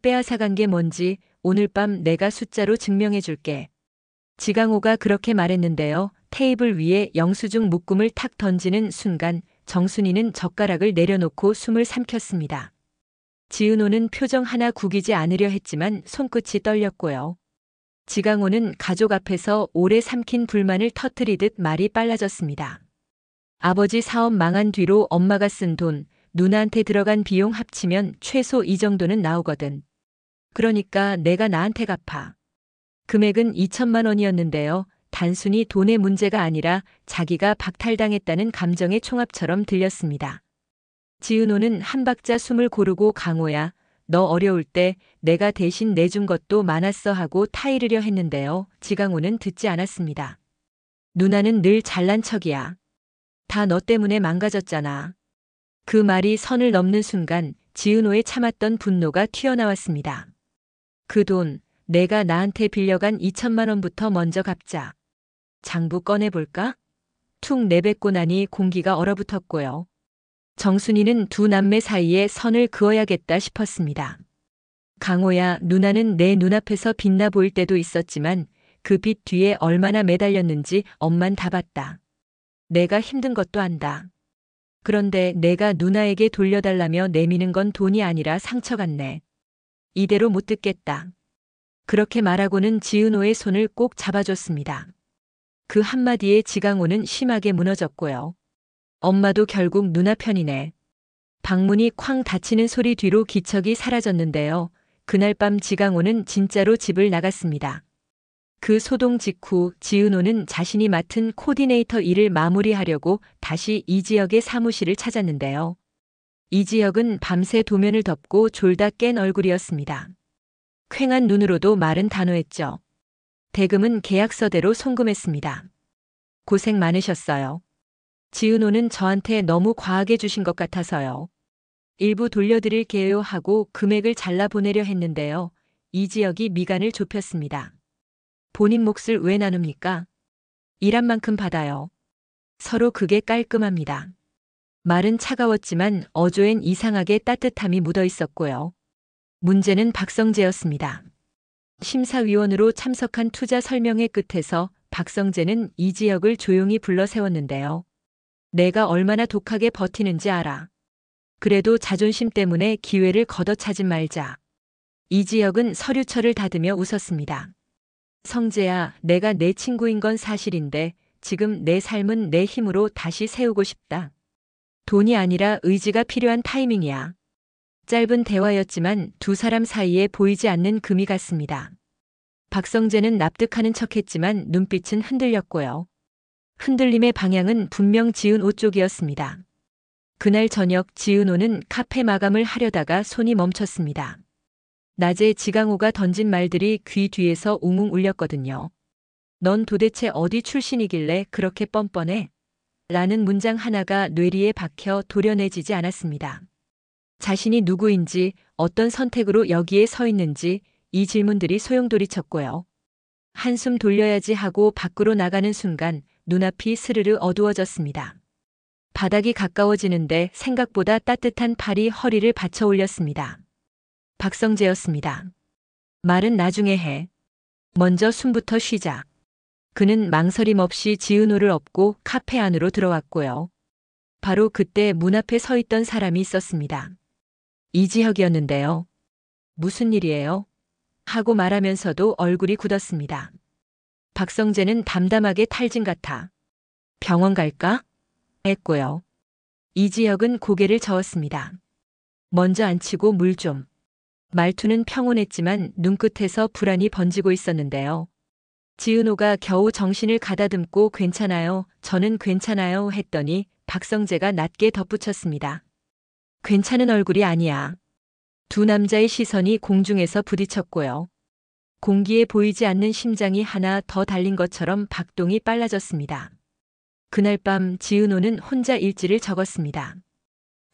빼앗아간 게 뭔지 오늘 밤 내가 숫자로 증명해 줄게. 지강호가 그렇게 말했는데요. 테이블 위에 영수증 묶음을 탁 던지는 순간 정순이는 젓가락을 내려놓고 숨을 삼켰습니다. 지은호는 표정 하나 구기지 않으려 했지만 손끝이 떨렸고요. 지강호는 가족 앞에서 오래 삼킨 불만을 터뜨리듯 말이 빨라졌습니다. 아버지 사업 망한 뒤로 엄마가 쓴 돈, 누나한테 들어간 비용 합치면 최소 이 정도는 나오거든. 그러니까 내가 나한테 갚아. 금액은 2천만 원이었는데요. 단순히 돈의 문제가 아니라 자기가 박탈당했다는 감정의 총합처럼 들렸습니다. 지은호는 한 박자 숨을 고르고 강호야, 너 어려울 때 내가 대신 내준 것도 많았어 하고 타이르려 했는데요. 지강호는 듣지 않았습니다. 누나는 늘 잘난 척이야. 다 너 때문에 망가졌잖아. 그 말이 선을 넘는 순간 지은호의 참았던 분노가 튀어나왔습니다. 그 돈, 내가 나한테 빌려간 2천만 원부터 먼저 갚자. 장부 꺼내볼까? 툭 내뱉고 나니 공기가 얼어붙었고요. 정순이는 두 남매 사이에 선을 그어야겠다 싶었습니다. 강호야, 누나는 내 눈앞에서 빛나 보일 때도 있었지만 그 빛 뒤에 얼마나 매달렸는지 엄만 다 봤다. 내가 힘든 것도 안다. 그런데 내가 누나에게 돌려달라며 내미는 건 돈이 아니라 상처 같네. 이대로 못 듣겠다. 그렇게 말하고는 지은호의 손을 꼭 잡아줬습니다. 그 한마디에 지강호는 심하게 무너졌고요. 엄마도 결국 누나 편이네. 방문이 쾅 닫히는 소리 뒤로 기척이 사라졌는데요. 그날 밤 지강호는 진짜로 집을 나갔습니다. 그 소동 직후 지은호는 자신이 맡은 코디네이터 일을 마무리하려고 다시 이지혁의 사무실을 찾았는데요. 이지혁은 밤새 도면을 덮고 졸다 깬 얼굴이었습니다. 퀭한 눈으로도 말은 단호했죠. 대금은 계약서대로 송금했습니다. 고생 많으셨어요. 지은호는 저한테 너무 과하게 주신 것 같아서요. 일부 돌려드릴게요 하고 금액을 잘라 보내려 했는데요. 이지혁이 미간을 좁혔습니다. 본인 몫을 왜 나눕니까? 일한 만큼 받아요. 서로 그게 깔끔합니다. 말은 차가웠지만 어조엔 이상하게 따뜻함이 묻어 있었고요. 문제는 박성재였습니다. 심사위원으로 참석한 투자 설명회 끝에서 박성재는 이지혁을 조용히 불러 세웠는데요. 내가 얼마나 독하게 버티는지 알아. 그래도 자존심 때문에 기회를 걷어차지 말자. 이지혁은 서류철을 다듬며 웃었습니다. 성재야, 내가 내 친구인 건 사실인데 지금 내 삶은 내 힘으로 다시 세우고 싶다. 돈이 아니라 의지가 필요한 타이밍이야. 짧은 대화였지만 두 사람 사이에 보이지 않는 금이 갔습니다. 박성재는 납득하는 척했지만 눈빛은 흔들렸고요. 흔들림의 방향은 분명 지은호 쪽이었습니다. 그날 저녁 지은호는 카페 마감을 하려다가 손이 멈췄습니다. 낮에 지강호가 던진 말들이 귀 뒤에서 웅웅 울렸거든요. 넌 도대체 어디 출신이길래 그렇게 뻔뻔해? 라는 문장 하나가 뇌리에 박혀 도려내지지 않았습니다. 자신이 누구인지, 어떤 선택으로 여기에 서 있는지 이 질문들이 소용돌이쳤고요. 한숨 돌려야지 하고 밖으로 나가는 순간 눈앞이 스르르 어두워졌습니다. 바닥이 가까워지는데 생각보다 따뜻한 팔이 허리를 받쳐 올렸습니다. 박성재였습니다. 말은 나중에 해. 먼저 숨부터 쉬자. 그는 망설임 없이 지은호를 업고 카페 안으로 들어왔고요. 바로 그때 문 앞에 서 있던 사람이 있었습니다. 이지혁이었는데요. 무슨 일이에요? 하고 말하면서도 얼굴이 굳었습니다. 박성재는 담담하게 탈진 같아. 병원 갈까? 했고요. 이지혁은 고개를 저었습니다. 먼저 앉히고 물 좀. 말투는 평온했지만 눈끝에서 불안이 번지고 있었는데요. 지은호가 겨우 정신을 가다듬고 괜찮아요, 저는 괜찮아요 했더니 박성재가 낮게 덧붙였습니다. 괜찮은 얼굴이 아니야. 두 남자의 시선이 공중에서 부딪혔고요. 공기에 보이지 않는 심장이 하나 더 달린 것처럼 박동이 빨라졌습니다. 그날 밤 지은호는 혼자 일지를 적었습니다.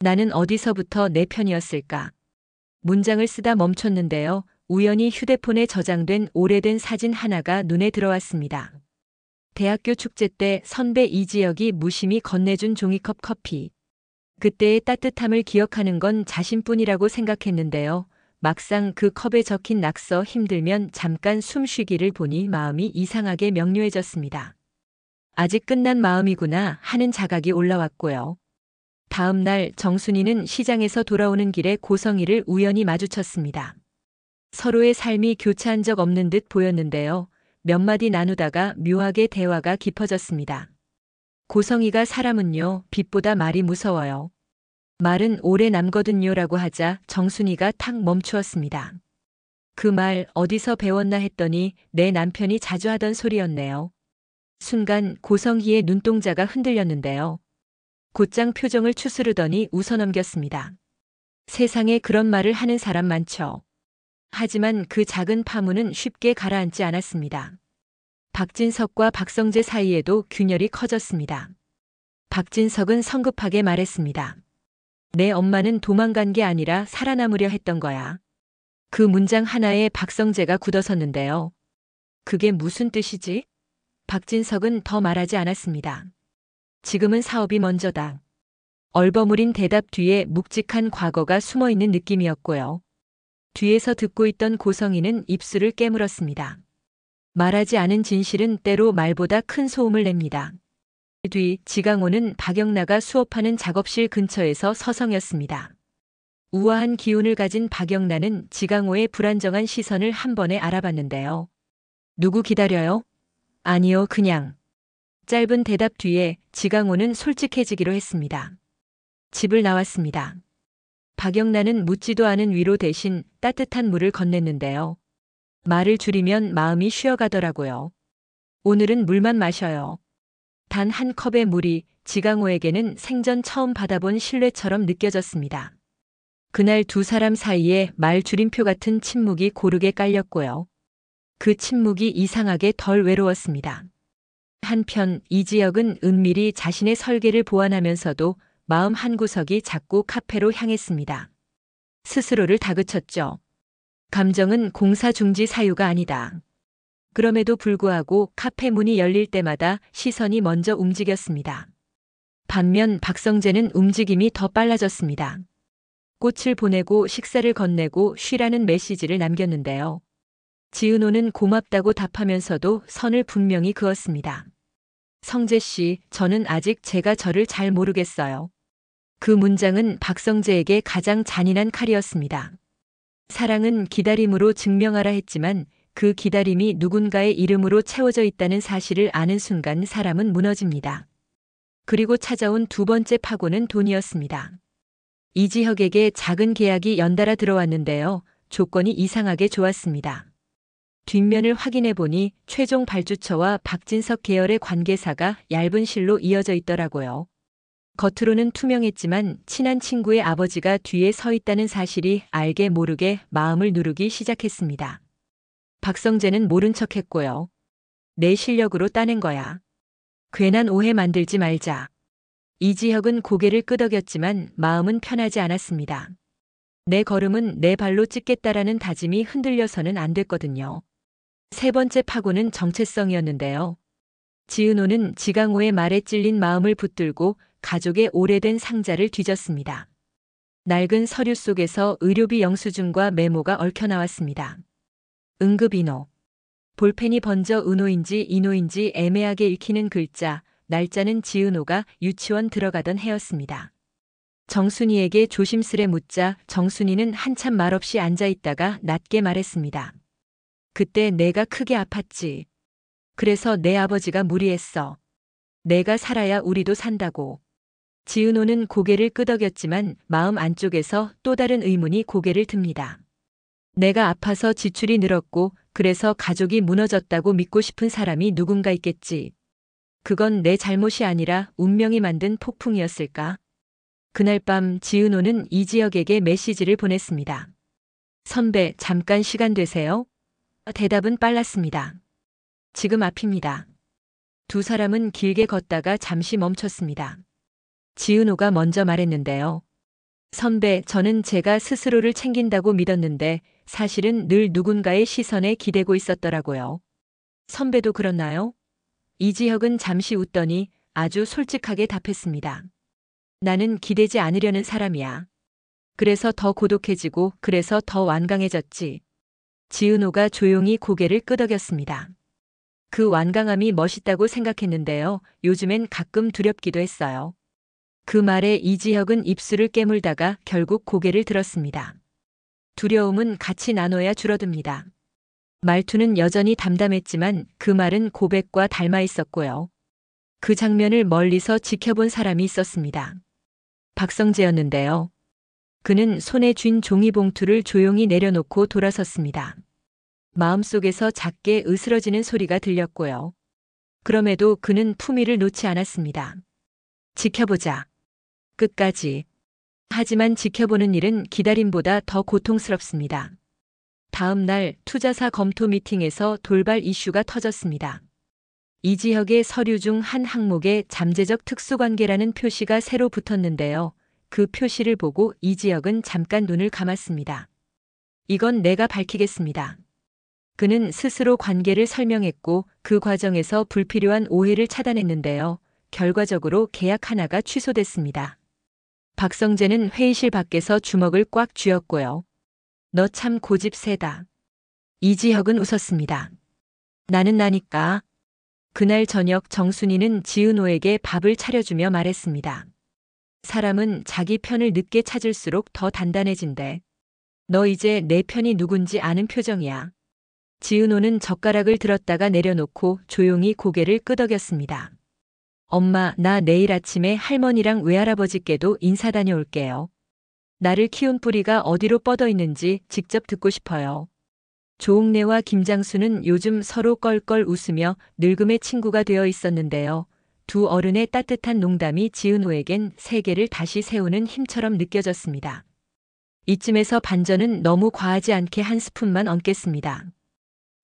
나는 어디서부터 내 편이었을까? 문장을 쓰다 멈췄는데요. 우연히 휴대폰에 저장된 오래된 사진 하나가 눈에 들어왔습니다. 대학교 축제 때 선배 이지혁이 무심히 건네준 종이컵 커피. 그때의 따뜻함을 기억하는 건 자신뿐이라고 생각했는데요. 막상 그 컵에 적힌 낙서 힘들면 잠깐 숨 쉬기를 보니 마음이 이상하게 명료해졌습니다. 아직 끝난 마음이구나 하는 자각이 올라왔고요. 다음 날 정순이는 시장에서 돌아오는 길에 고성이를 우연히 마주쳤습니다. 서로의 삶이 교차한 적 없는 듯 보였는데요. 몇 마디 나누다가 묘하게 대화가 깊어졌습니다. 고성이가 사람은요, 빛보다 말이 무서워요. 말은 오래 남거든요라고 하자 정순이가 탁 멈추었습니다. 그 말 어디서 배웠나 했더니 내 남편이 자주 하던 소리였네요. 순간 고성희의 눈동자가 흔들렸는데요. 곧장 표정을 추스르더니 웃어넘겼습니다. 세상에 그런 말을 하는 사람 많죠. 하지만 그 작은 파문은 쉽게 가라앉지 않았습니다. 박진석과 박성재 사이에도 균열이 커졌습니다. 박진석은 성급하게 말했습니다. 내 엄마는 도망간 게 아니라 살아남으려 했던 거야. 그 문장 하나에 박성재가 굳어섰는데요. 그게 무슨 뜻이지? 박진석은 더 말하지 않았습니다. 지금은 사업이 먼저다. 얼버무린 대답 뒤에 묵직한 과거가 숨어있는 느낌이었고요. 뒤에서 듣고 있던 고성이는 입술을 깨물었습니다. 말하지 않은 진실은 때로 말보다 큰 소음을 냅니다. 뒤 지강호는 박영나가 수업하는 작업실 근처에서 서성였습니다. 우아한 기운을 가진 박영나는 지강호의 불안정한 시선을 한 번에 알아봤는데요. 누구 기다려요? 아니요, 그냥. 짧은 대답 뒤에 지강호는 솔직해지기로 했습니다. 집을 나왔습니다. 박영나는 묻지도 않은 위로 대신 따뜻한 물을 건넸는데요. 말을 줄이면 마음이 쉬어가더라고요. 오늘은 물만 마셔요. 단 한 컵의 물이 지강호에게는 생전 처음 받아본 신뢰처럼 느껴졌습니다. 그날 두 사람 사이에 말 줄임표 같은 침묵이 고르게 깔렸고요. 그 침묵이 이상하게 덜 외로웠습니다. 한편 이지혁은 은밀히 자신의 설계를 보완하면서도 마음 한구석이 자꾸 카페로 향했습니다. 스스로를 다그쳤죠. 감정은 공사 중지 사유가 아니다. 그럼에도 불구하고 카페 문이 열릴 때마다 시선이 먼저 움직였습니다. 반면 박성재는 움직임이 더 빨라졌습니다. 꽃을 보내고 식사를 건네고 쉬라는 메시지를 남겼는데요. 지은호는 고맙다고 답하면서도 선을 분명히 그었습니다. 성재 씨, 저는 아직 제가 저를 잘 모르겠어요. 그 문장은 박성재에게 가장 잔인한 칼이었습니다. 사랑은 기다림으로 증명하라 했지만 그 기다림이 누군가의 이름으로 채워져 있다는 사실을 아는 순간 사람은 무너집니다. 그리고 찾아온 두 번째 파고는 돈이었습니다. 이지혁에게 작은 계약이 연달아 들어왔는데요. 조건이 이상하게 좋았습니다. 뒷면을 확인해 보니 최종 발주처와 박진석 계열의 관계사가 얇은 실로 이어져 있더라고요. 겉으로는 투명했지만 친한 친구의 아버지가 뒤에 서 있다는 사실이 알게 모르게 마음을 누르기 시작했습니다. 박성재는 모른 척했고요. 내 실력으로 따낸 거야. 괜한 오해 만들지 말자. 이지혁은 고개를 끄덕였지만 마음은 편하지 않았습니다. 내 걸음은 내 발로 찍겠다라는 다짐이 흔들려서는 안 됐거든요. 세 번째 파고는 정체성이었는데요. 지은호는 지강호의 말에 찔린 마음을 붙들고 가족의 오래된 상자를 뒤졌습니다. 낡은 서류 속에서 의료비 영수증과 메모가 얽혀 나왔습니다. 응급인호. 볼펜이 번져 은호인지 인호인지 애매하게 읽히는 글자, 날짜는 지은호가 유치원 들어가던 해였습니다. 정순이에게 조심스레 묻자 정순이는 한참 말없이 앉아있다가 낮게 말했습니다. 그때 내가 크게 아팠지. 그래서 내 아버지가 무리했어. 내가 살아야 우리도 산다고. 지은호는 고개를 끄덕였지만 마음 안쪽에서 또 다른 의문이 고개를 듭니다. 내가 아파서 지출이 늘었고 그래서 가족이 무너졌다고 믿고 싶은 사람이 누군가 있겠지. 그건 내 잘못이 아니라 운명이 만든 폭풍이었을까? 그날 밤 지은호는 이지혁에게 메시지를 보냈습니다. 선배, 잠깐 시간 되세요? 대답은 빨랐습니다. 지금 앞입니다. 두 사람은 길게 걷다가 잠시 멈췄습니다. 지은호가 먼저 말했는데요. 선배, 저는 제가 스스로를 챙긴다고 믿었는데 사실은 늘 누군가의 시선에 기대고 있었더라고요. 선배도 그렇나요? 이지혁은 잠시 웃더니 아주 솔직하게 답했습니다. 나는 기대지 않으려는 사람이야. 그래서 더 고독해지고 그래서 더 완강해졌지. 지은호가 조용히 고개를 끄덕였습니다. 그 완강함이 멋있다고 생각했는데요. 요즘엔 가끔 두렵기도 했어요. 그 말에 이지혁은 입술을 깨물다가 결국 고개를 들었습니다. 두려움은 같이 나눠야 줄어듭니다. 말투는 여전히 담담했지만 그 말은 고백과 닮아 있었고요. 그 장면을 멀리서 지켜본 사람이 있었습니다. 박성재였는데요. 그는 손에 쥔 종이봉투를 조용히 내려놓고 돌아섰습니다. 마음속에서 작게 으스러지는 소리가 들렸고요. 그럼에도 그는 품위를 놓지 않았습니다. 지켜보자. 끝까지. 하지만 지켜보는 일은 기다림보다 더 고통스럽습니다. 다음 날 투자사 검토 미팅에서 돌발 이슈가 터졌습니다. 이지혁의 서류 중 한 항목에 잠재적 특수관계라는 표시가 새로 붙었는데요. 그 표시를 보고 이지혁은 잠깐 눈을 감았습니다. 이건 내가 밝히겠습니다. 그는 스스로 관계를 설명했고 그 과정에서 불필요한 오해를 차단했는데요. 결과적으로 계약 하나가 취소됐습니다. 박성재는 회의실 밖에서 주먹을 꽉 쥐었고요. 너 참 고집 세다. 이지혁은 웃었습니다. 나는 나니까. 그날 저녁 정순이는 지은호에게 밥을 차려주며 말했습니다. 사람은 자기 편을 늦게 찾을수록 더 단단해진대. 너 이제 내 편이 누군지 아는 표정이야. 지은호는 젓가락을 들었다가 내려놓고 조용히 고개를 끄덕였습니다. 엄마, 나 내일 아침에 할머니랑 외할아버지께도 인사 다녀올게요. 나를 키운 뿌리가 어디로 뻗어 있는지 직접 듣고 싶어요. 조옥래와 김장수는 요즘 서로 껄껄 웃으며 늙음의 친구가 되어 있었는데요. 두 어른의 따뜻한 농담이 지은호에겐 세계를 다시 세우는 힘처럼 느껴졌습니다. 이쯤에서 반전은 너무 과하지 않게 한 스푼만 얹겠습니다.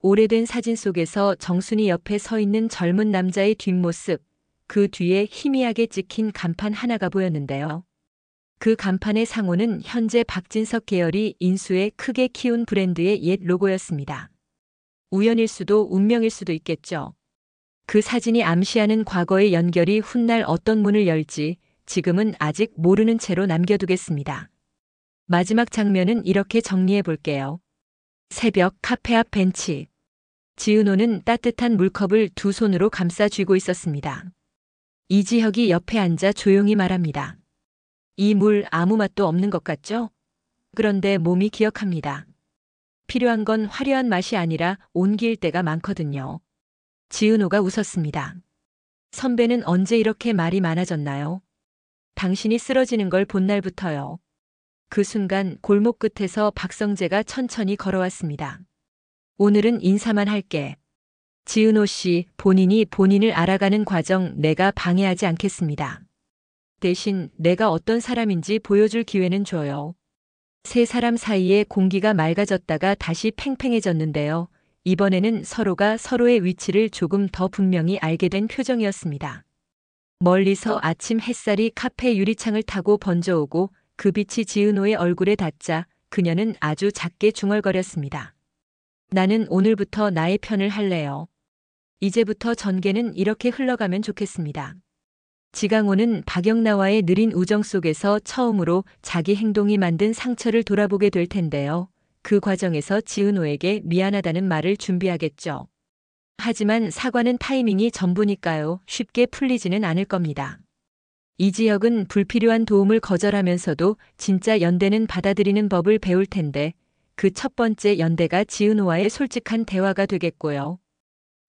오래된 사진 속에서 정순이 옆에 서 있는 젊은 남자의 뒷모습, 그 뒤에 희미하게 찍힌 간판 하나가 보였는데요. 그 간판의 상호는 현재 박진석 계열이 인수에 크게 키운 브랜드의 옛 로고였습니다. 우연일 수도 운명일 수도 있겠죠. 그 사진이 암시하는 과거의 연결이 훗날 어떤 문을 열지 지금은 아직 모르는 채로 남겨두겠습니다. 마지막 장면은 이렇게 정리해 볼게요. 새벽 카페 앞 벤치. 지은호는 따뜻한 물컵을 두 손으로 감싸 쥐고 있었습니다. 이지혁이 옆에 앉아 조용히 말합니다. 이 물 아무 맛도 없는 것 같죠? 그런데 몸이 기억합니다. 필요한 건 화려한 맛이 아니라 온기일 때가 많거든요. 지은호가 웃었습니다. 선배는 언제 이렇게 말이 많아졌나요? 당신이 쓰러지는 걸 본 날부터요. 그 순간 골목 끝에서 박성재가 천천히 걸어왔습니다. 오늘은 인사만 할게. 지은호 씨, 본인이 본인을 알아가는 과정 내가 방해하지 않겠습니다. 대신 내가 어떤 사람인지 보여줄 기회는 줘요. 세 사람 사이에 공기가 맑아졌다가 다시 팽팽해졌는데요. 이번에는 서로가 서로의 위치를 조금 더 분명히 알게 된 표정이었습니다. 멀리서 아침 햇살이 카페 유리창을 타고 번져오고 그 빛이 지은호의 얼굴에 닿자 그녀는 아주 작게 중얼거렸습니다. 나는 오늘부터 나의 편을 할래요. 이제부터 전개는 이렇게 흘러가면 좋겠습니다. 지강호는 박영나와의 느린 우정 속에서 처음으로 자기 행동이 만든 상처를 돌아보게 될 텐데요. 그 과정에서 지은호에게 미안하다는 말을 준비하겠죠. 하지만 사과는 타이밍이 전부니까요. 쉽게 풀리지는 않을 겁니다. 이지혁은 불필요한 도움을 거절하면서도 진짜 연대는 받아들이는 법을 배울 텐데 그 첫 번째 연대가 지은호와의 솔직한 대화가 되겠고요.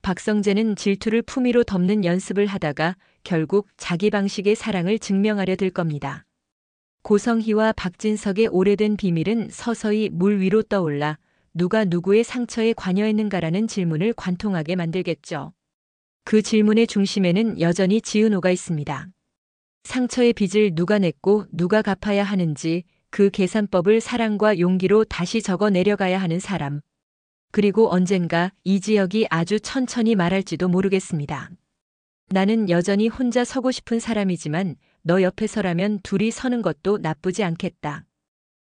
박성재는 질투를 품위로 덮는 연습을 하다가 결국 자기 방식의 사랑을 증명하려 들 겁니다. 고성희와 박진석의 오래된 비밀은 서서히 물 위로 떠올라 누가 누구의 상처에 관여했는가라는 질문을 관통하게 만들겠죠. 그 질문의 중심에는 여전히 지은호가 있습니다. 상처의 빚을 누가 냈고 누가 갚아야 하는지 그 계산법을 사랑과 용기로 다시 적어 내려가야 하는 사람. 그리고 언젠가 이지혁이 아주 천천히 말할지도 모르겠습니다. 나는 여전히 혼자 서고 싶은 사람이지만 너 옆에 서라면 둘이 서는 것도 나쁘지 않겠다.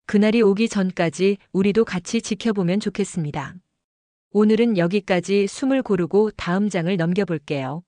그날이 오기 전까지 우리도 같이 지켜보면 좋겠습니다. 오늘은 여기까지 숨을 고르고 다음 장을 넘겨볼게요.